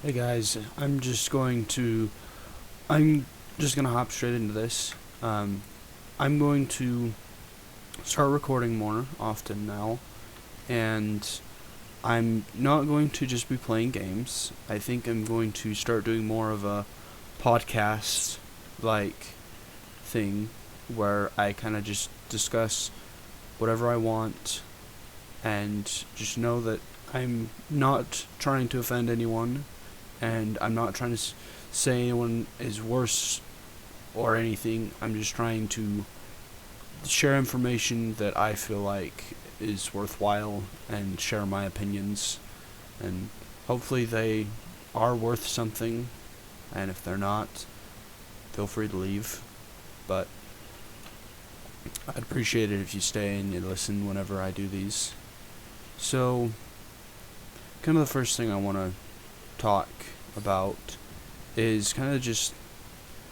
Hey guys, I'm just gonna hop straight into this. I'm going to start recording more often now, and I'm not going to just be playing games. I think I'm going to start doing more of a podcast like thing where I kind of just discuss whatever I want and just know that I'm not trying to offend anyone and I'm not trying to say anyone is worse or anything. I'm just trying to share information that I feel like is worthwhile and share my opinions. And hopefully they are worth something. And if they're not, feel free to leave. But I'd appreciate it if you stay and you listen whenever I do these. So, kind of the first thing I want to talk about is kind of just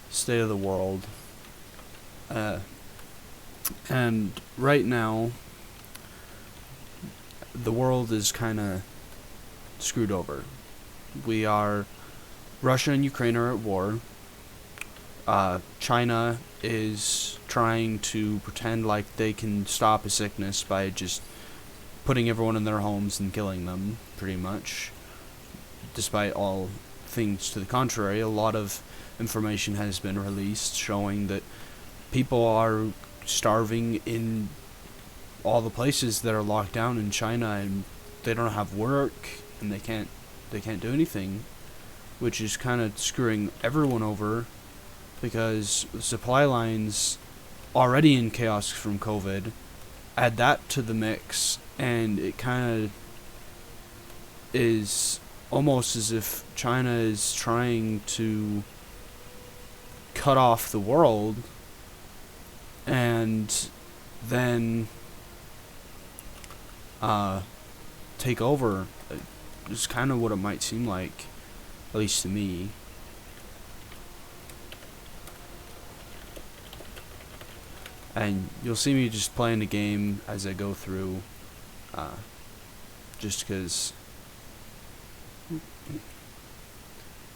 state of the world. And right now, the world is kind of screwed over. Russia and Ukraine are at war. China is trying to pretend like they can stop a sickness by just putting everyone in their homes and killing them, pretty much. Despite all things to the contrary, a lot of information has been released showing that people are starving in all the places that are locked down in China, and they don't have work and they can't do anything, which is kind of screwing everyone over because supply lines already in chaos from COVID. Add that to the mix and it kind of is almost as if China is trying to cut off the world and then take over. It's kind of what it might seem like, at least to me. And you'll see me just playing the game as I go through, just because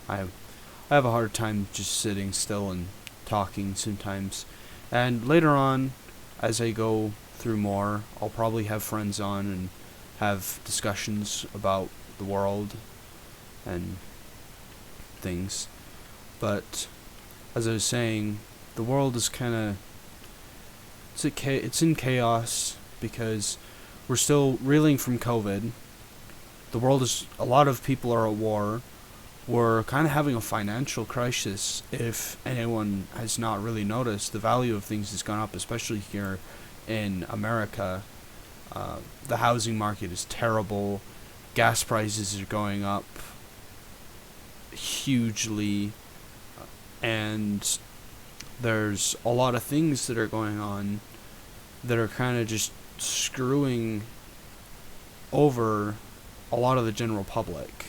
I have a hard time just sitting still and talking sometimes. And later on, as I go through more, I'll probably have friends on and have discussions about the world and things. But as I was saying, the world is kind of it's in chaos because we're still reeling from COVID. A lot of people are at war. We're kind of having a financial crisis. If anyone has not really noticed, the value of things has gone up, especially here in America. The housing market is terrible. Gas prices are going up hugely, and there's a lot of things that are going on that are kind of just screwing over a lot of the general public.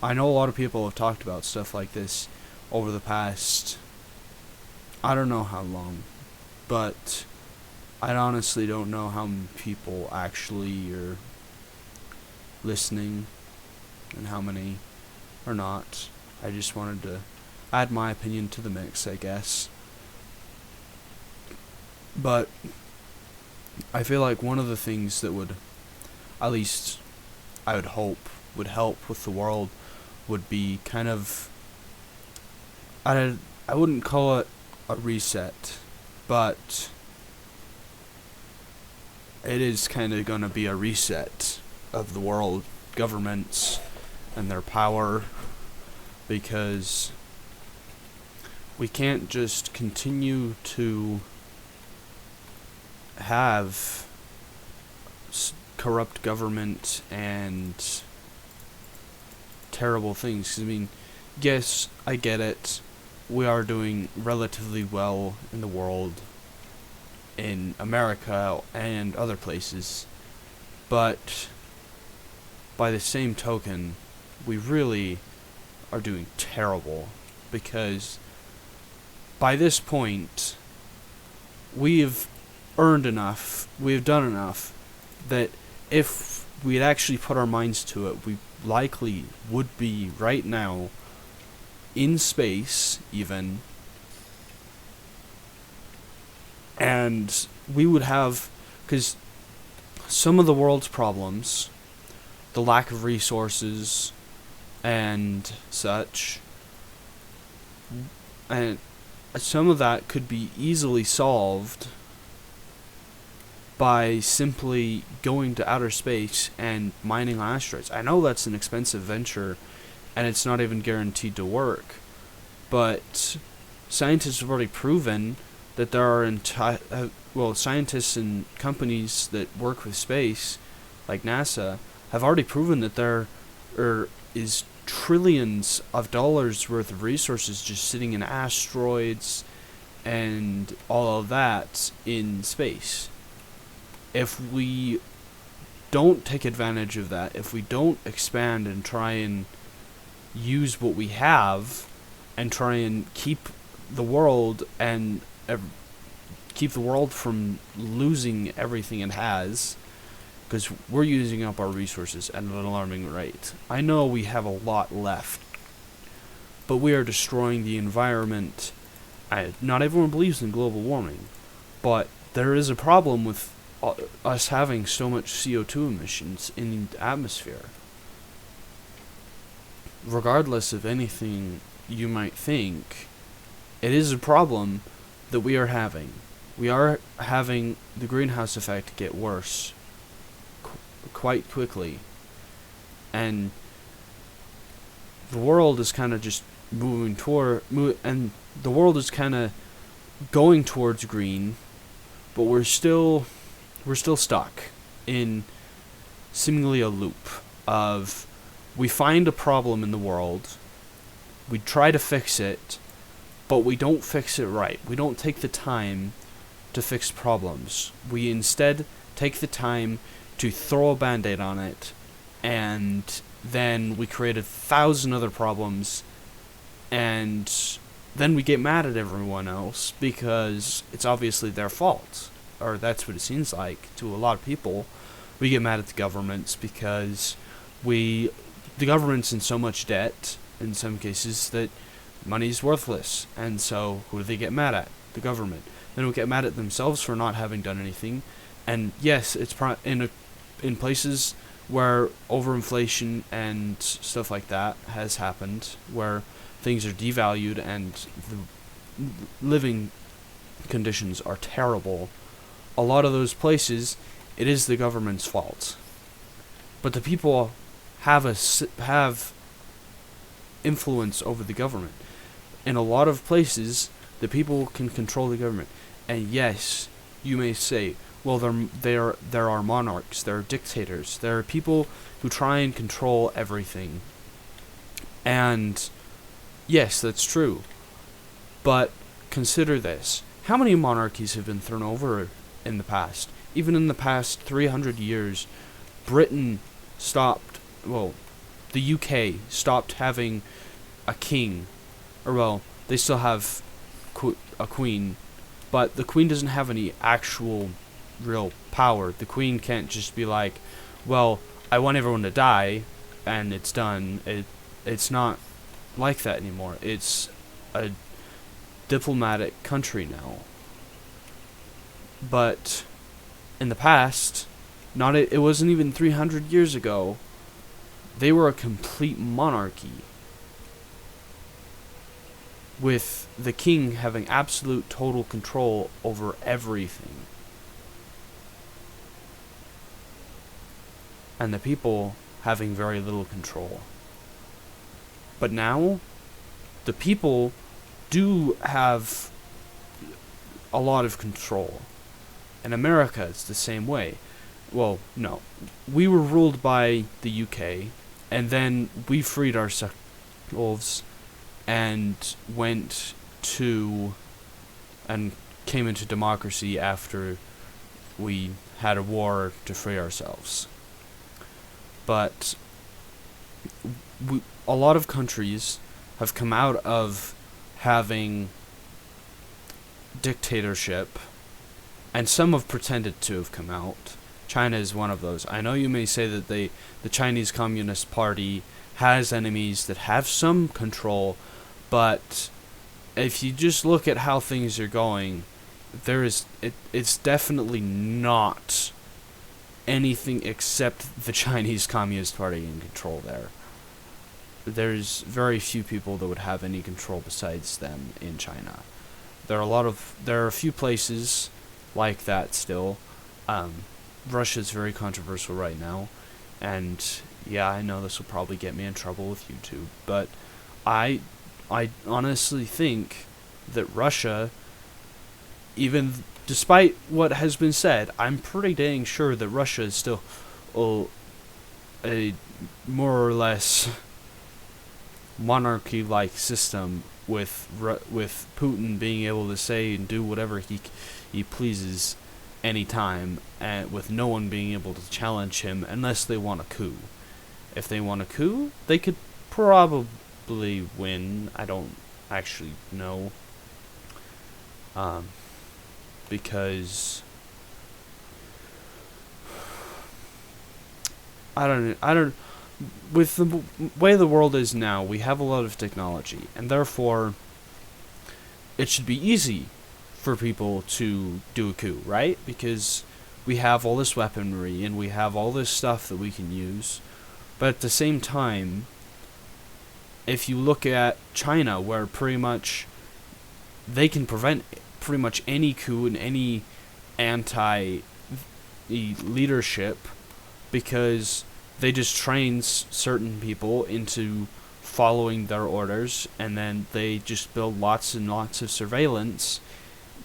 I know a lot of people have talked about stuff like this over the past, I don't know how long, but I honestly don't know how many people actually are listening and how many are not. I just wanted to add my opinion to the mix, I guess. But I feel like one of the things that would, at least I would hope, would help with the world would be kind of, I wouldn't call it a reset, but it is kind of going to be a reset of the world governments and their power, because we can't just continue to have corrupt government and terrible things. I mean, yes, I get it. We are doing relatively well in the world, in America and other places, but by the same token, we really are doing terrible, because by this point, we've earned enough, we've done enough, that if we had actually put our minds to it, likely would be right now in space, even, and we would have, because some of the world's problems, the lack of resources and such, and some of that could be easily solved by simply going to outer space and mining on asteroids. I know that's an expensive venture, and it's not even guaranteed to work, but scientists have already proven that there are scientists and companies that work with space, like NASA, have already proven that there is trillions of dollars worth of resources just sitting in asteroids and all of that in space. If we don't take advantage of that, if we don't expand and try and use what we have and try and keep the world from losing everything it has, because we're using up our resources at an alarming rate. I know we have a lot left, but we are destroying the environment. Not everyone believes in global warming, but there is a problem with us having so much CO2 emissions in the atmosphere. Regardless of anything you might think, it is a problem that we are having. We are having the greenhouse effect get worse quite quickly, and the world is kind of just and the world is kind of going towards green, but we're still stuck in seemingly a loop of, we find a problem in the world, we try to fix it, but we don't fix it right. We don't take the time to fix problems. We instead take the time to throw a band-aid on it, and then we create 1,000 other problems, and then we get mad at everyone else because it's obviously their fault, or that's what it seems like to a lot of people. We get mad at the governments because the government's in so much debt in some cases that money's worthless, and so who do they get mad at? The government. They don't get mad at themselves for not having done anything, and yes, it's in places where overinflation and stuff like that has happened, where things are devalued and the living conditions are terrible. A lot of those places, it is the government's fault, but the people have influence over the government. In a lot of places, the people can control the government. And yes, you may say, well, there are monarchs, there are dictators, there are people who try and control everything. And yes, that's true. But consider this. How many monarchies have been thrown over in the past? Even in the past 300 years, Britain the UK stopped having a king. Or, well, they still have a queen, but the queen doesn't have any actual real power. The queen can't just be like, well, I want everyone to die, and it's done. It's not like that anymore. It's a diplomatic country now. But in the past, it wasn't even 300 years ago, they were a complete monarchy, with the king having absolute total control over everything, and the people having very little control. But now, the people do have a lot of control. In America, it's the same way. Well, no. We were ruled by the UK, and then we freed ourselves and went to and came into democracy after we had a war to free ourselves. But a lot of countries have come out of having dictatorship, and some have pretended to have come out China is one of those. I know you may say that the Chinese Communist Party has enemies that have some control, but if you just look at how things are going, it's definitely not anything except the Chinese Communist Party in control there. There's very few people that would have any control besides them in China. There are a few places like that still. Russia's very controversial right now, and yeah, I know this will probably get me in trouble with YouTube, but I honestly think that Russia, even despite what has been said, I'm pretty dang sure that Russia is still a more or less monarchy-like system with Putin being able to say and do whatever he pleases anytime, and with no one being able to challenge him unless they want a coup. If they want a coup, they could probably win. I don't actually know, because I don't. With the way the world is now, we have a lot of technology, and therefore, it should be easy for people to do a coup, right? Because we have all this weaponry, and we have all this stuff that we can use. But at the same time, if you look at China, where pretty much they can prevent pretty much any coup and any anti-leadership, because they just train certain people into following their orders, and then they just build lots and lots of surveillance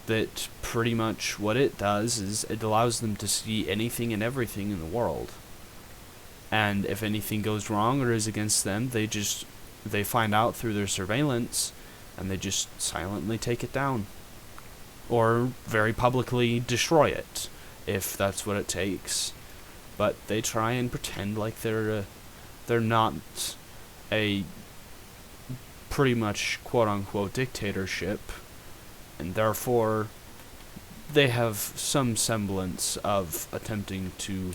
that pretty much what it does is it allows them to see anything and everything in the world. And if anything goes wrong or is against them, they find out through their surveillance, and they just silently take it down. Or very publicly destroy it, if that's what it takes. But they try and pretend like they're not a pretty much quote-unquote dictatorship, and therefore they have some semblance of attempting to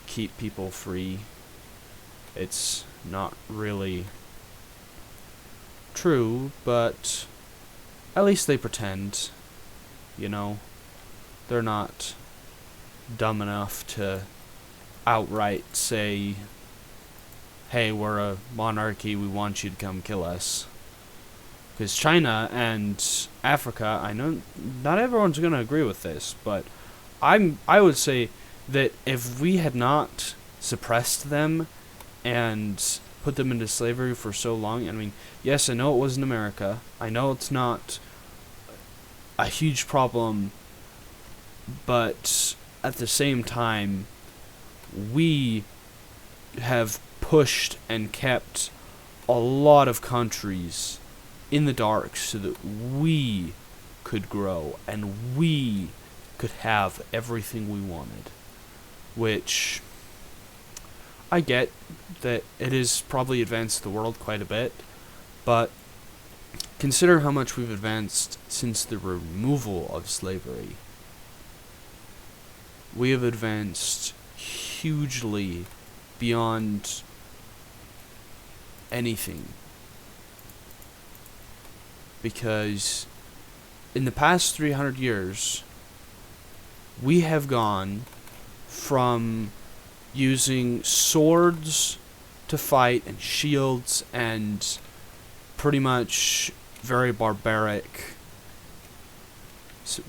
keep people free. It's not really true, but at least they pretend, you know. They're not dumb enough to outright say, hey, we're a monarchy, we want you to come kill us. Because China and Africa, I know not everyone's going to agree with this, but I would say that if we had not suppressed them and put them into slavery for so long, I mean, yes, I know it was in America, I know it's not a huge problem, but at the same time, we have pushed and kept a lot of countries in the dark so that we could grow and we could have everything we wanted. Which, I get that it has probably advanced the world quite a bit, but consider how much we've advanced since the removal of slavery. We have advanced hugely beyond anything. Because in the past 300 years, we have gone from using swords to fight and shields and pretty much very barbaric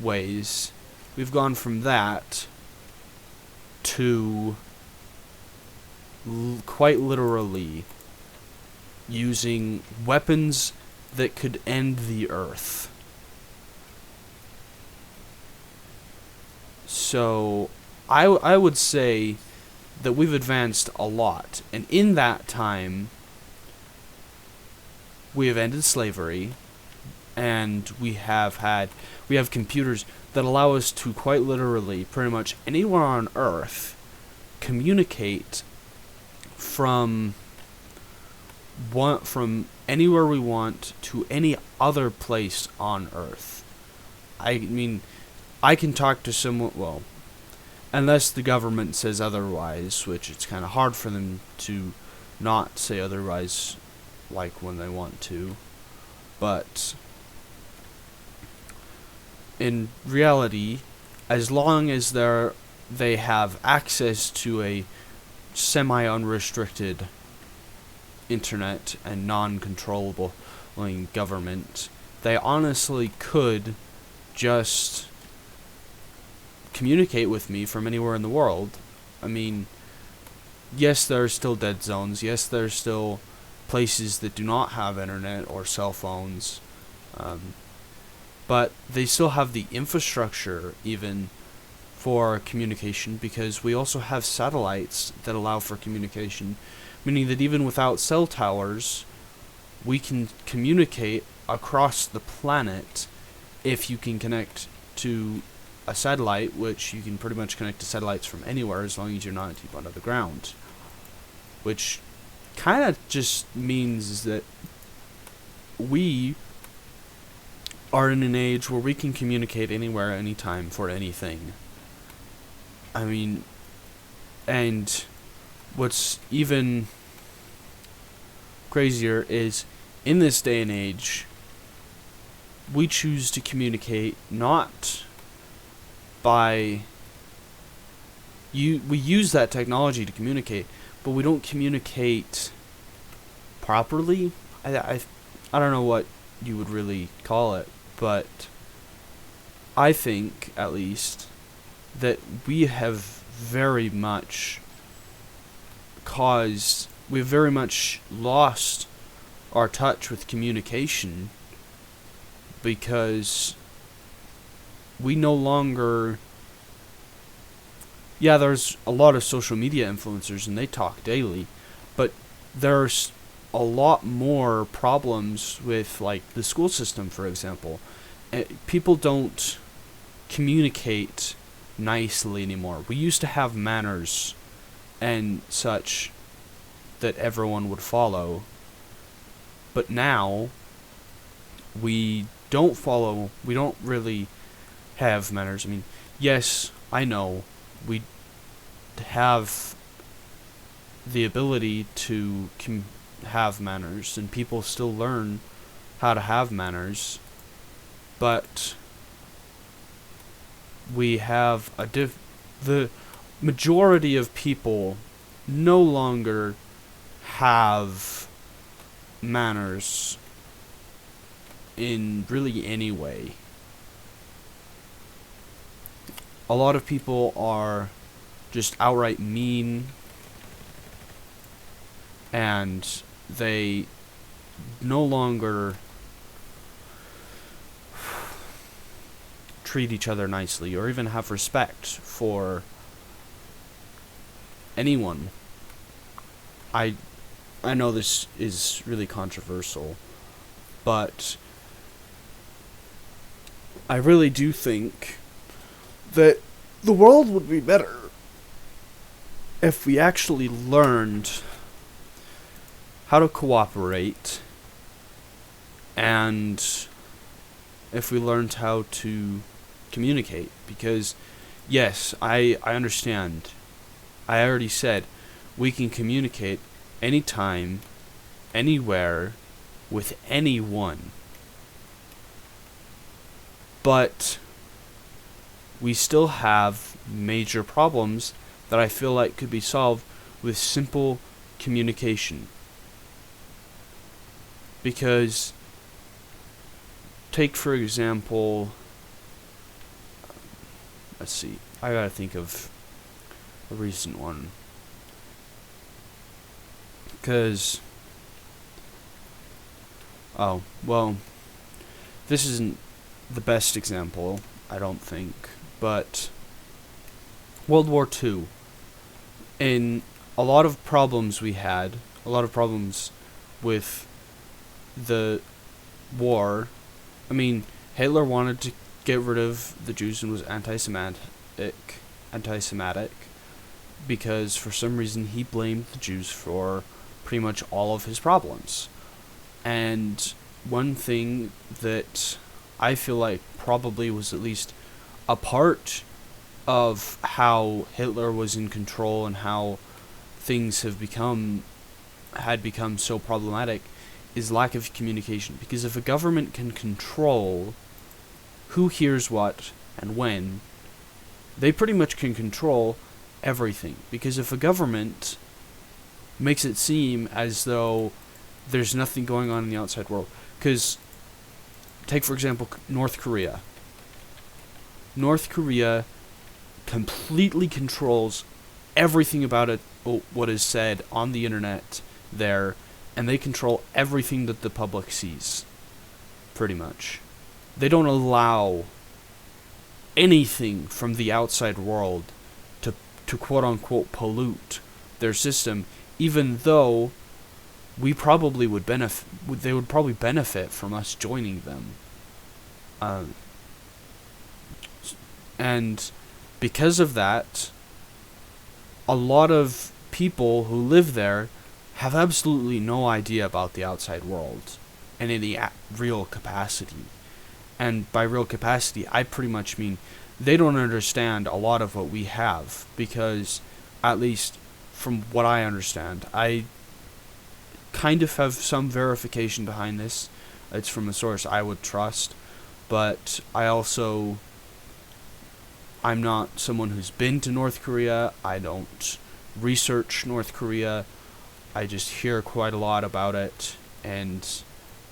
ways. We've gone from that to quite literally using weapons that could end the earth. So I would say that we've advanced a lot, and in that time we have ended slavery, and we have computers that allow us to quite literally, pretty much anywhere on Earth, communicate from anywhere we want to any other place on Earth. I mean, I can talk to someone, well, unless the government says otherwise, which it's kind of hard for them to not say otherwise, like when they want to. But in reality, as long as they have access to a semi-unrestricted internet and non-controllable government, they honestly could just communicate with me from anywhere in the world. I mean, yes, there are still dead zones. Yes, there are still places that do not have internet or cell phones. But they still have the infrastructure, even, for communication, because we also have satellites that allow for communication, meaning that even without cell towers, we can communicate across the planet if you can connect to a satellite, which you can pretty much connect to satellites from anywhere as long as you're not deep under the ground. Which kind of just means that we are in an age where we can communicate anywhere, anytime, for anything. I mean, and what's even crazier is, in this day and age, we choose to communicate not by... we use that technology to communicate, but we don't communicate properly. I don't know what you would really call it, but I think, at least, that we have very much lost our touch with communication, because we no longer... Yeah, there's a lot of social media influencers and they talk daily, but there's a lot more problems with, like, the school system, for example. People don't communicate nicely anymore. We used to have manners and such that everyone would follow, but now we don't really have manners. I mean, yes, I know we have the ability to have manners, and people still learn how to have manners, but we have the majority of people no longer have manners in really any way. A lot of people are just outright mean, and they no longer treat each other nicely or even have respect for anyone. I know this is really controversial, but I really do think that the world would be better if we actually learned how to cooperate, and if we learned how to communicate. Because, yes, I understand. I already said we can communicate anytime, anywhere, with anyone. But we still have major problems that I feel like could be solved with simple communication. Because, take for example, let's see, I gotta think of a recent one. Because, oh, well, this isn't the best example, I don't think, but World War II. In a lot of problems we had, a lot of problems with the war. I mean, Hitler wanted to get rid of the Jews and was anti-Semitic, because for some reason he blamed the Jews for pretty much all of his problems. And one thing that I feel like probably was at least a part of how Hitler was in control and how things had become so problematic is lack of communication. Because if a government can control who hears what and when, they pretty much can control everything. Because if a government makes it seem as though there's nothing going on in the outside world, because take for example North Korea. North Korea completely controls everything about it, what is said on the internet there, and they control everything that the public sees, pretty much. They don't allow anything from the outside world to quote-unquote pollute their system, even though we probably would they would probably benefit from us joining them. And because of that, a lot of people who live there have absolutely no idea about the outside world in any real capacity. And by real capacity, I pretty much mean they don't understand a lot of what we have, because, at least from what I understand, I kind of have some verification behind this. It's from a source I would trust, but I'm not someone who's been to North Korea. I don't research North Korea. I just hear quite a lot about it and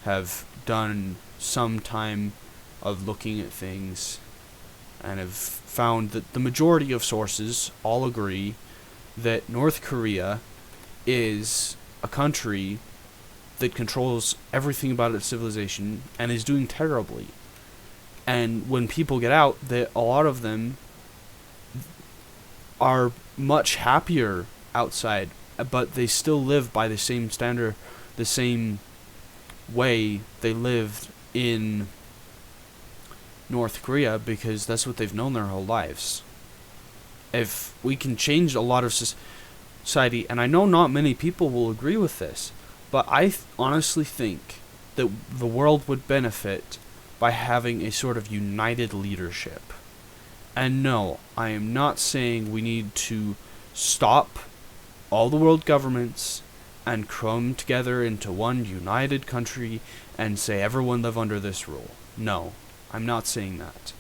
have done some time of looking at things, and have found that the majority of sources all agree that North Korea is a country that controls everything about its civilization and is doing terribly. And when people get out, a lot of them are much happier outside, but they still live by the same standard, the same way they lived in North Korea, because that's what they've known their whole lives. If we can change a lot of society, and I know not many people will agree with this, but I honestly think that the world would benefit by having a sort of united leadership. And no, I am not saying we need to stop all the world governments and come together into one united country and say everyone live under this rule. No, I'm not saying that.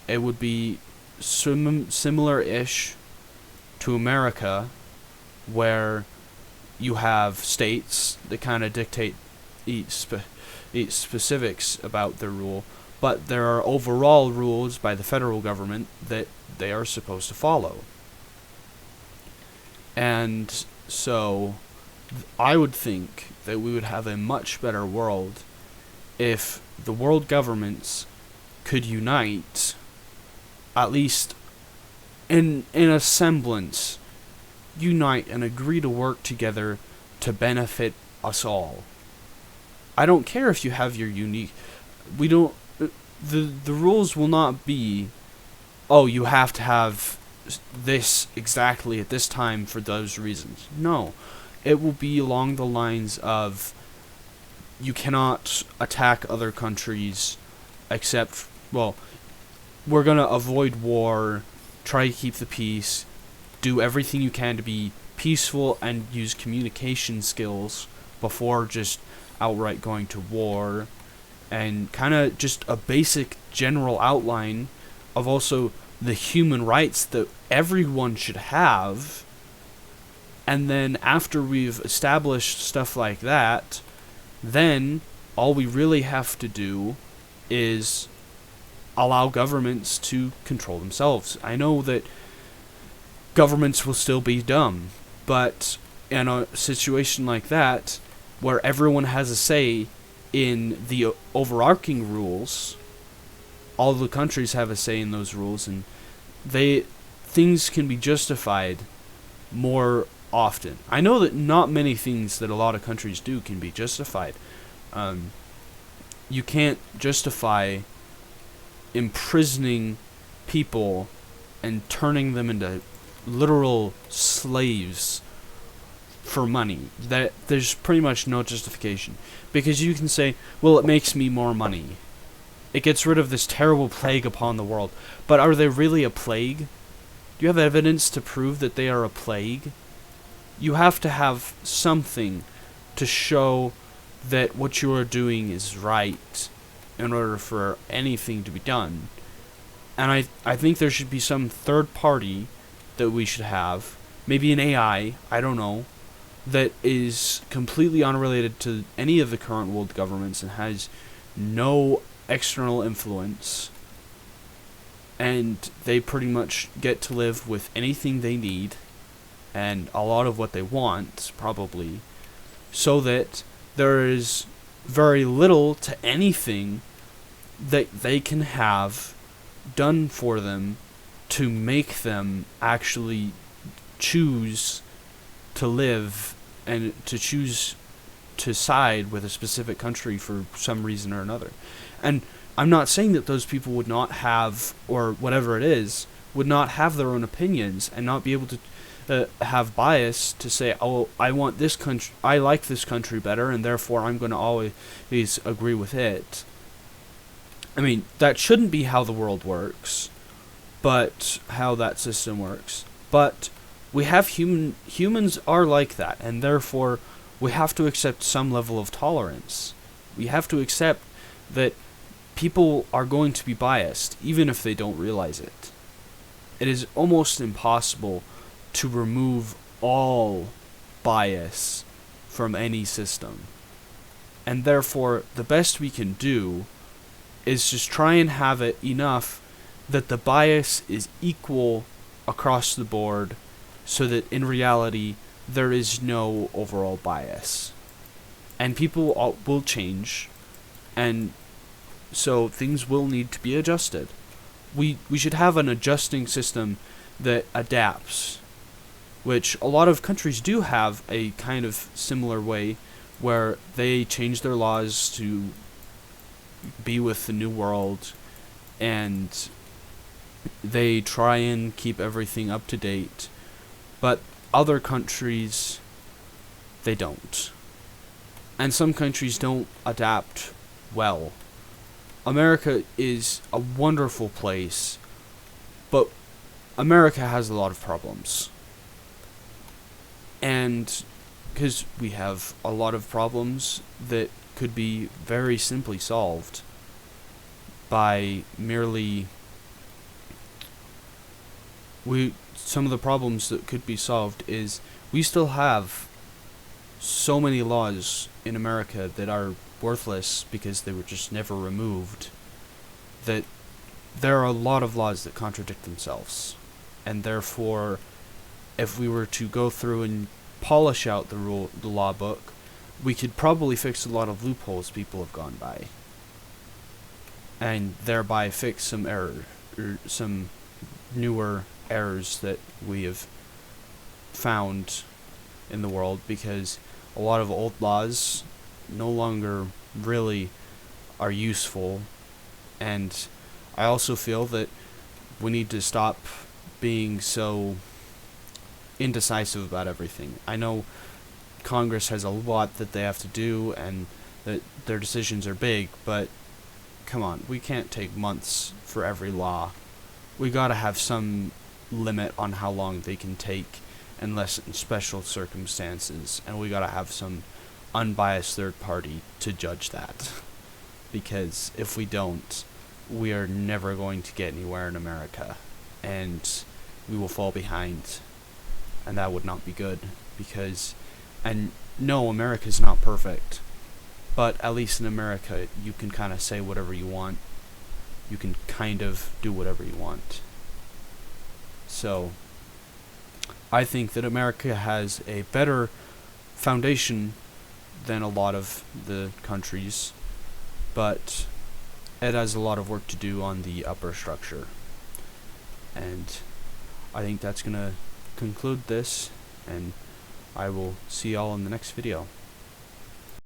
It would be similar-ish to America, where you have states that kind of dictate each specifics about their rule, but there are overall rules by the federal government that they are supposed to follow. And so I would think that we would have a much better world if the world governments could unite, at least in a semblance, unite and agree to work together to benefit us all. I don't care if you have your unique... The rules will not be, oh, you have to have this exactly at this time for those reasons. No. It will be along the lines of, you cannot attack other countries except, well, we're going to avoid war, try to keep the peace, do everything you can to be peaceful, and use communication skills before just outright going to war, and kind of just a basic general outline of also the human rights that everyone should have. And then after we've established stuff like that, then all we really have to do is allow governments to control themselves. I know that governments will still be dumb, but in a situation like that, where everyone has a say in the overarching rules, all the countries have a say in those rules, and things can be justified more often. I know that not many things that a lot of countries do can be justified. You can't justify imprisoning people and turning them into literal slaves for money. That there's pretty much no justification, because you can say, well, it makes me more money. It gets rid of this terrible plague upon the world. But are they really a plague? Do you have evidence to prove that they are a plague? You have to have something to show that what you are doing is right in order for anything to be done. And I think there should be some third party that we should have, maybe an AI, I don't know, that is completely unrelated to any of the current world governments and has no external influence, and they pretty much get to live with anything they need and a lot of what they want, probably, so that there is very little to anything that they can have done for them to make them actually choose to live and to choose to side with a specific country for some reason or another. And I'm not saying that those people would not have, or whatever it is, would not have their own opinions and not be able to have bias to say, oh, I want this country, I like this country better, and therefore I'm going to always agree with it. I mean, that shouldn't be how the world works, but how that system works. But we have humans are like that, and therefore we have to accept some level of tolerance. We have to accept that people are going to be biased, even if they don't realize it. It is almost impossible to remove all bias from any system. And therefore, the best we can do is just try and have it enough that the bias is equal across the board, so that in reality there is no overall bias. And people will change, and so things will need to be adjusted. We should have an adjusting system that adapts, which a lot of countries do have a kind of similar way, where they change their laws to be with the new world, and they try and keep everything up to date. But other countries, they don't. And some countries don't adapt well. America is a wonderful place, but America has a lot of problems. And because we have a lot of problems that could be very simply solved by merely some of the problems that could be solved is we still have so many laws in America that are worthless because they were just never removed, that there are a lot of laws that contradict themselves. And therefore, if we were to go through and polish out the law book, we could probably fix a lot of loopholes people have gone by, and thereby fix some error, or some newer errors that we have found in the world, because a lot of old laws no longer really are useful. And I also feel that we need to stop being so indecisive about everything. I know Congress has a lot that they have to do, and that their decisions are big, but come on, we can't take months for every law. We gotta have some limit on how long they can take, unless in special circumstances, and we gotta have some unbiased third party to judge that. Because if we don't, we are never going to get anywhere in America, and we will fall behind, and that would not be good. Because, and no, America's not perfect, but at least in America you can kind of say whatever you want. You can kind of do whatever you want. So I think that America has a better foundation than a lot of the countries, but it has a lot of work to do on the upper structure. And I think that's going to conclude this, and I will see y'all in the next video.